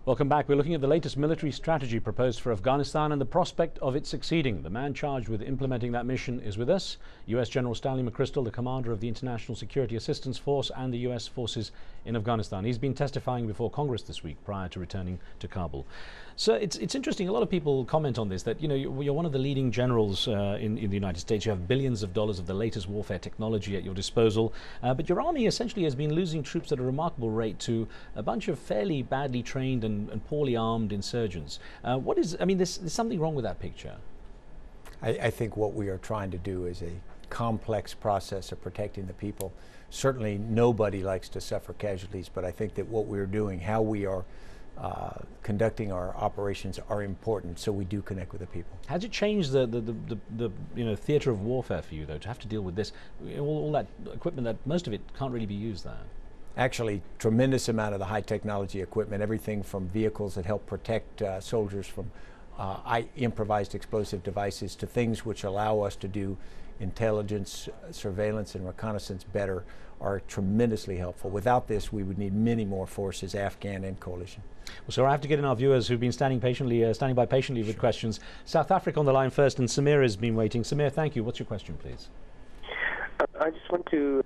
Welcome back. We're looking at the latest military strategy proposed for Afghanistan and the prospect of it succeeding. The man charged with implementing that mission is with us, US General Stanley McChrystal, the commander of the International Security Assistance Force and the US forces in Afghanistan. He's been testifying before Congress this week prior to returning to Kabul. So it's interesting. A lot of people comment on this, that you're one of the leading generals in the United States. You have billions of dollars of the latest warfare technology at your disposal, but your army essentially has been losing troops at a remarkable rate to a bunch of fairly badly trained and poorly armed insurgents. There's something wrong with that picture. I think what we are trying to do is a complex process of protecting the people. Certainly nobody likes to suffer casualties, but I think that what we're doing, how we are conducting our operations are important, so we do connect with the people. Has it changed the theatre of warfare for you, though, to have to deal with this, all that equipment that most of it can't really be used there? Actually, tremendous amount of the high technology equipment, everything from vehicles that help protect soldiers from improvised explosive devices to things which allow us to do intelligence, surveillance, and reconnaissance better, are tremendously helpful. Without this, we would need many more forces, Afghan and coalition. Well, so I have to get in our viewers who've been standing by patiently with questions. South Africa on the line first, and Samir has been waiting. Samir, thank you. What's your question, please? I just want to,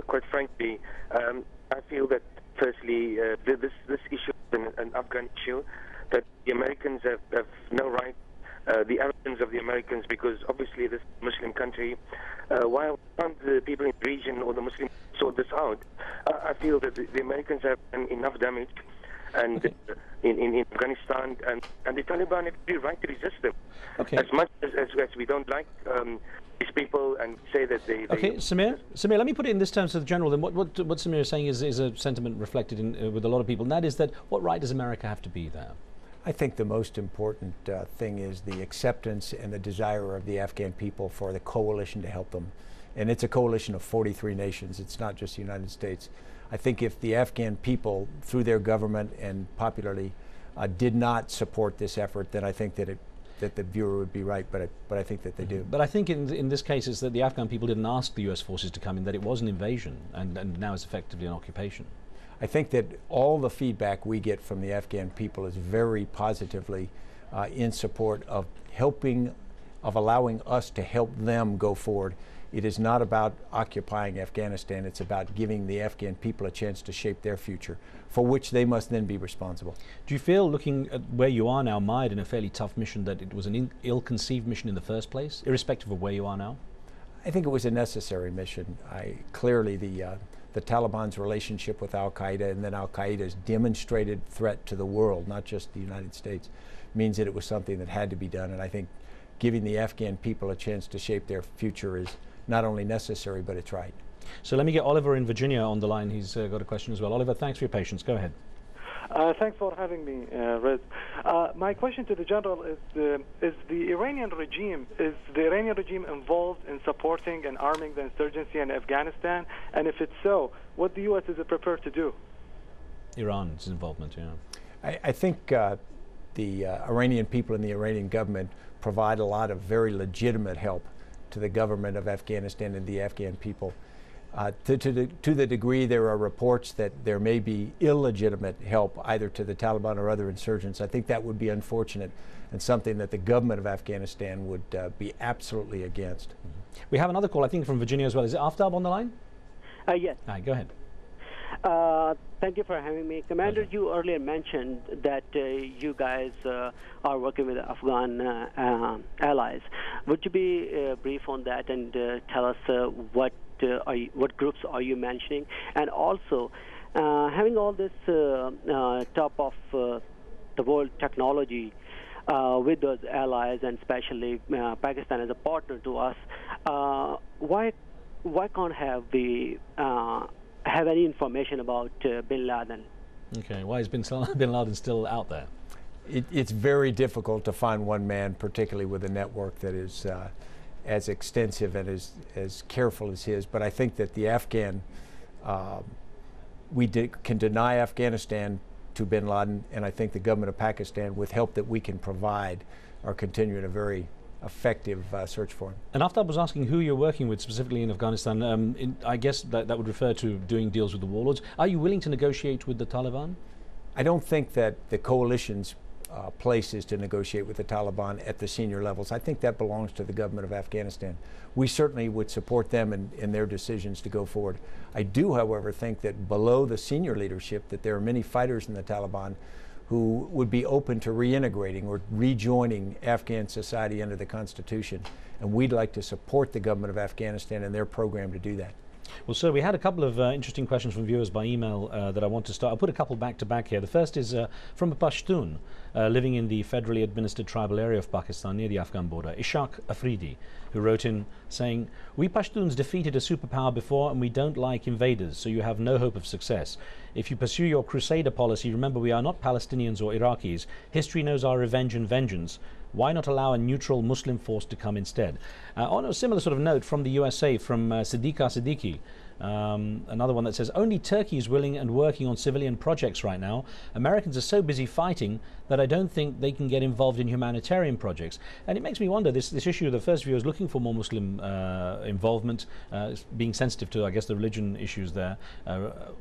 quite frankly, I feel that firstly, this issue is an Afghan issue, that the Americans have no right, the arrogance of the Americans, because obviously this Muslim country, while the people in the region or the Muslims sort this out, I feel that the Americans have done enough damage, and in Afghanistan, and the Taliban have every right to resist them. Okay. As much as we don't like these people and say that they... Okay, Samir, let me put it in this terms to the general. Then what Samir is saying is a sentiment reflected in with a lot of people, and that is that what right does America have to be there? I think the most important thing is the acceptance and the desire of the Afghan people for the coalition to help them. And it's a coalition of 43 nations. It's not just the United States. I think if the Afghan people, through their government and popularly, did not support this effort, then I think that the viewer would be right, but I think that they do. But I think in this case is that the Afghan people didn't ask the US forces to come in, that it was an invasion, and now it's effectively an occupation. I think that all the feedback we get from the Afghan people is very positively in support of allowing us to help them go forward. It is not about occupying Afghanistan, it's about giving the Afghan people a chance to shape their future, for which they must then be responsible. Do you feel, looking at where you are now, mired in a fairly tough mission, that it was an ill-conceived mission in the first place, irrespective of where you are now? I think it was a necessary mission. Clearly the Taliban's relationship with al-Qaeda and then al-Qaeda's demonstrated threat to the world, not just the United States, means that it was something that had to be done. And I think giving the Afghan people a chance to shape their future is not only necessary, but it's right. So let me get Oliver in Virginia on the line. He's got a question as well. Oliver, thanks for your patience. Go ahead. Thanks for having me, Rez. My question to the general is the Iranian regime involved in supporting and arming the insurgency in Afghanistan? And if it's so, what the U.S. is prepared to do? Iran's involvement, yeah. I think the Iranian people and the Iranian government provide a lot of very legitimate help to the government of Afghanistan and the Afghan people. To the degree there are reports that there may be illegitimate help either to the Taliban or other insurgents, I think that would be unfortunate and something that the government of Afghanistan would be absolutely against. Mm-hmm. We have another call, I think, from Virginia as well. Is it Aftab on the line? Yes. All right, go ahead. Thank you for having me. Commander, you earlier mentioned that you guys are working with Afghan allies. Would you be brief on that and tell us what groups are you mentioning? And also, having all this top of the world technology with those allies, and especially Pakistan as a partner to us, why can't have any information about bin Laden? Okay, why is bin Laden still out there? It's very difficult to find one man, particularly with a network that is as extensive and as careful as his. But I think that the Afghan, can deny Afghanistan to bin Laden, and I think the government of Pakistan, with help that we can provide, are continuing a very effective search for him. And Aftab was asking who you're working with specifically in Afghanistan. I guess that would refer to doing deals with the warlords. Are you willing to negotiate with the Taliban? I don't think that the coalition's place is to negotiate with the Taliban at the senior levels. I think that belongs to the government of Afghanistan. We certainly would support them in their decisions to go forward. I do, however, think that below the senior leadership that there are many fighters in the Taliban who would be open to reintegrating or rejoining Afghan society under the Constitution. And we'd like to support the government of Afghanistan and their program to do that. Well, sir, we had a couple of interesting questions from viewers by email that I want to start. I'll put a couple back to back here. The first is from a Pashtun living in the federally administered tribal area of Pakistan near the Afghan border, Ishaq Afridi, who wrote in saying, "We Pashtuns defeated a superpower before and we don't like invaders, so you have no hope of success. If you pursue your crusader policy, remember we are not Palestinians or Iraqis. History knows our revenge and vengeance. Why not allow a neutral Muslim force to come instead?" On a similar sort of note from the USA, from Siddiqa Siddiqui, another one that says, "Only Turkey is willing and working on civilian projects right now. Americans are so busy fighting that I don't think they can get involved in humanitarian projects." And it makes me wonder, this issue, the first viewer is looking for more Muslim involvement, being sensitive to, I guess, the religion issues there.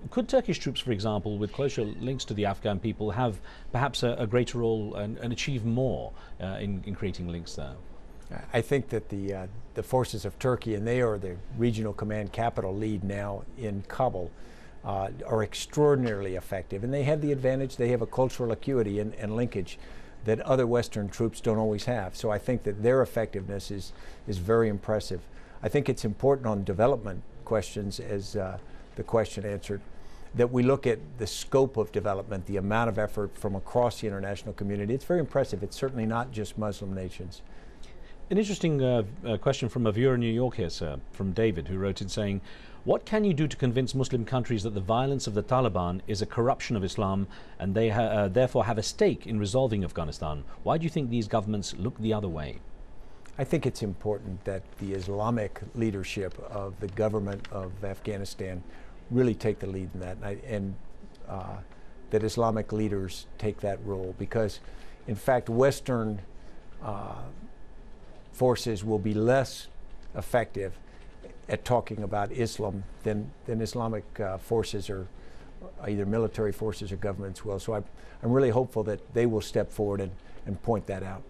Could Turkish troops, for example, with closer links to the Afghan people, have perhaps a greater role and achieve more in creating links there? I think that the forces of Turkey, and they are the regional command capital lead now in Kabul, are extraordinarily effective. And they have the advantage, they have a cultural acuity and linkage that other Western troops don't always have. So I think that their effectiveness is very impressive. I think it's important on development questions, as the question answered, that we look at the scope of development, the amount of effort from across the international community. It's very impressive. It's certainly not just Muslim nations. An interesting question from a viewer in New York here, sir, from David, who wrote in saying, "What can you do to convince Muslim countries that the violence of the Taliban is a corruption of Islam and they therefore have a stake in resolving Afghanistan? Why do you think these governments look the other way?" I think it's important that the Islamic leadership of the government of Afghanistan really take the lead in that, and that Islamic leaders take that role, because in fact Western forces will be less effective at talking about Islam than Islamic forces, or either military forces or governments will. So I'm really hopeful that they will step forward and point that out.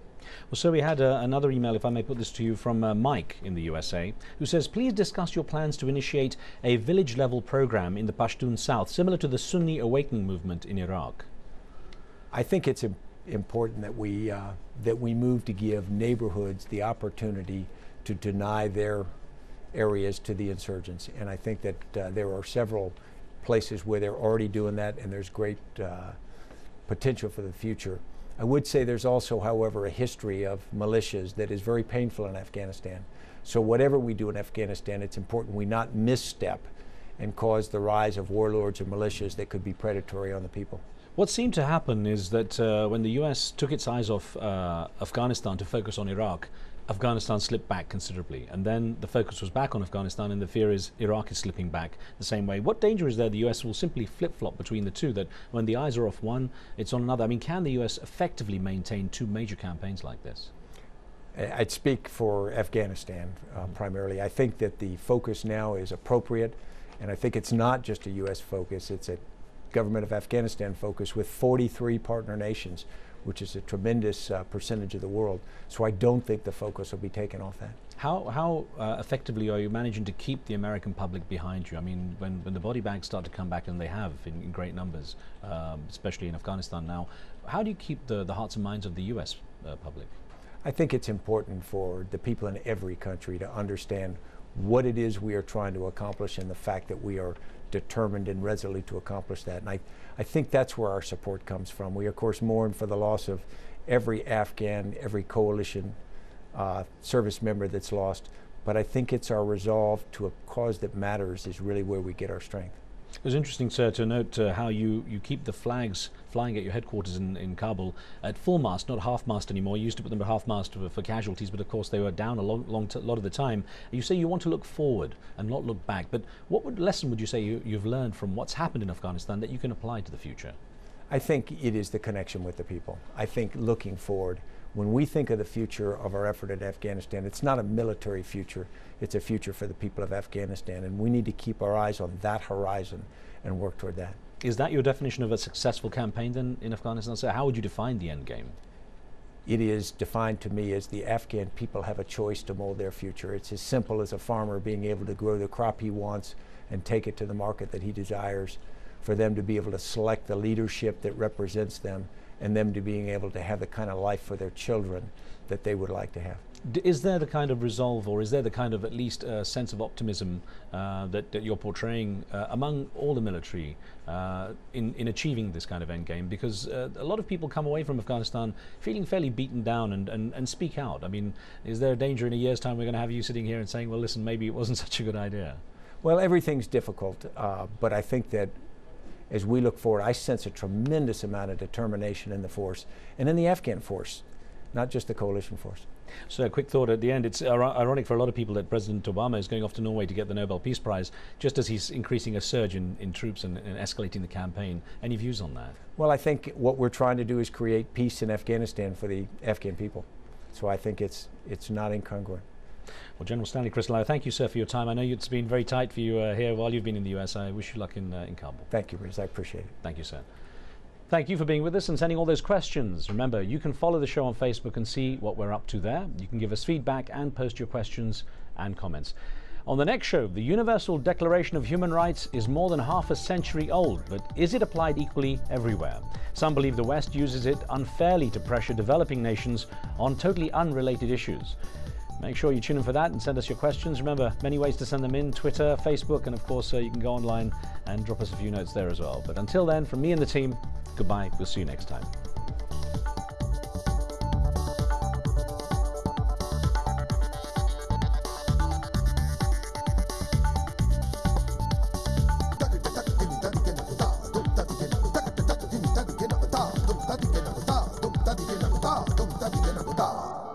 Well, so we had another email, if I may put this to you, from Mike in the USA, who says, "Please discuss your plans to initiate a village-level program in the Pashtun South, similar to the Sunni awakening movement in Iraq." I think it's important that we move to give neighborhoods the opportunity to deny their areas to the insurgents, and I think that there are several places where they're already doing that, and there's great potential for the future. I would say there's also, however, a history of militias that is very painful in Afghanistan. So whatever we do in Afghanistan, it's important we not misstep and cause the rise of warlords and militias that could be predatory on the people. What seemed to happen is that when the US took its eyes off Afghanistan to focus on Iraq, Afghanistan slipped back considerably, and then the focus was back on Afghanistan, and the fear is Iraq is slipping back the same way. What danger is there the US will simply flip-flop between the two, that when the eyes are off one, it's on another? I mean, can the US effectively maintain two major campaigns like this? I'd speak for Afghanistan primarily. I think that the focus now is appropriate, and I think it's not just a US focus, it's a government of Afghanistan focus with 43 partner nations, which is a tremendous percentage of the world. So I don't think the focus will be taken off that. How effectively are you managing to keep the American public behind you? I mean, when the body bags start to come back, and they have in great numbers, especially in Afghanistan now, how do you keep the hearts and minds of the US public? I think it's important for the people in every country to understand what it is we are trying to accomplish, and the fact that we are determined and resolute to accomplish that. And I think that's where our support comes from. We, of course, mourn for the loss of every Afghan, every coalition service member that's lost, but I think it's our resolve to a cause that matters is really where we get our strength. It was interesting, sir, to note how you keep the flags flying at your headquarters in Kabul at full mast, not half mast anymore. You used to put them at half mast for casualties, but of course they were down a lot of the time. You say you want to look forward and not look back, but what lesson would you say you've learned from what's happened in Afghanistan that you can apply to the future? I think it is the connection with the people. I think looking forward, when we think of the future of our effort in Afghanistan, it's not a military future, it's a future for the people of Afghanistan, and we need to keep our eyes on that horizon and work toward that. Is that your definition of a successful campaign then in Afghanistan? So how would you define the end game? It is defined to me as the Afghan people have a choice to mold their future. It's as simple as a farmer being able to grow the crop he wants and take it to the market that he desires, for them to be able to select the leadership that represents them, and them to being able to have the kind of life for their children that they would like to have. Is there the kind of resolve, or is there the kind of at least sense of optimism that you're portraying among all the military in achieving this kind of end game? Because a lot of people come away from Afghanistan feeling fairly beaten down and speak out. I mean, is there a danger in a year's time we're going to have you sitting here and saying, well, listen, maybe it wasn't such a good idea? Well, everything's difficult, but I think that as we look forward, I sense a tremendous amount of determination in the force and in the Afghan force, not just the coalition force. So a quick thought at the end. It's ironic for a lot of people that President Obama is going off to Norway to get the Nobel Peace Prize, just as he's increasing a surge in troops and escalating the campaign. Any views on that? Well, I think what we're trying to do is create peace in Afghanistan for the Afghan people. So I think it's not incongruent. Well, General Stanley McChrystal, I thank you, sir, for your time. I know it's been very tight for you here while you've been in the US. I wish you luck in Kabul. Thank you, Riz. I appreciate it. Thank you, sir. Thank you for being with us and sending all those questions. Remember, you can follow the show on Facebook and see what we're up to there. You can give us feedback and post your questions and comments. On the next show, the Universal Declaration of Human Rights is more than half a century old, but is it applied equally everywhere? Some believe the West uses it unfairly to pressure developing nations on totally unrelated issues. Make sure you tune in for that and send us your questions. Remember, many ways to send them in: Twitter, Facebook, and of course you can go online and drop us a few notes there as well. But until then, from me and the team, goodbye. We'll see you next time. Da